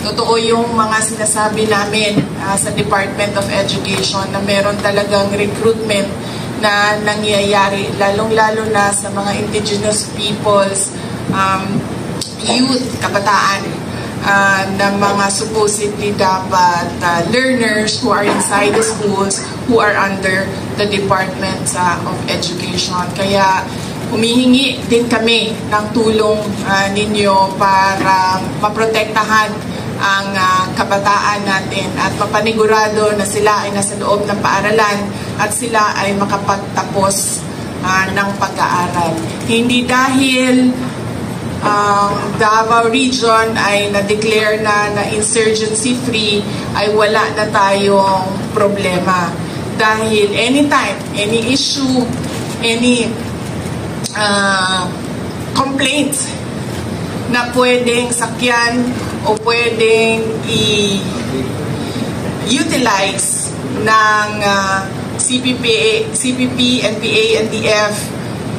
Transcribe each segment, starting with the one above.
Totoo yung mga sinasabi namin sa Department of Education na meron talagang recruitment na nangyayari, lalong-lalo na sa mga indigenous peoples, youth, kabataan, na mga supposedly dapat learners who are inside the schools who are under the Department of Education. Kaya humihingi din kami ng tulong ninyo para maprotektahan ang kabataan natin at mapanigurado na sila ay nasa loob ng paaralan at sila ay makapagtapos ng pag-aaral. Hindi dahil Davao Region ay na-declare na insurgency free ay wala na tayong problema. Dahil anytime, any issue, any complaints na pwedeng sakyan o pwedeng i-utilize ng CPP, NPA, NDF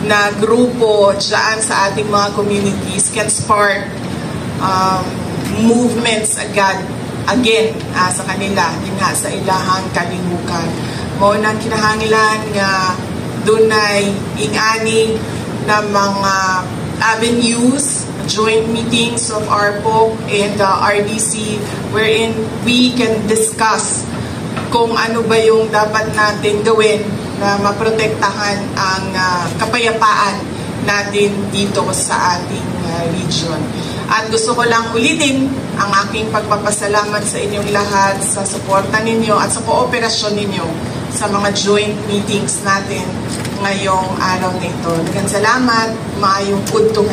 na grupo dyan sa ating mga communities can spark movements again sa kanila, yun nga, sa ilahang kalihukan. Mo nang kinahanglan nga dunay ingani na mga avenues, joint meetings of ARPOC and RDC wherein we can discuss kung ano ba yung dapat natin gawin na maprotektahan ang kapayapaan natin dito sa ating region. At gusto ko lang ulitin ang aking pagpapasalamat sa inyong lahat sa suporta ninyo at sa kooperasyon ninyo sa mga joint meetings natin ngayong araw na ito. Salamat, maayong udto.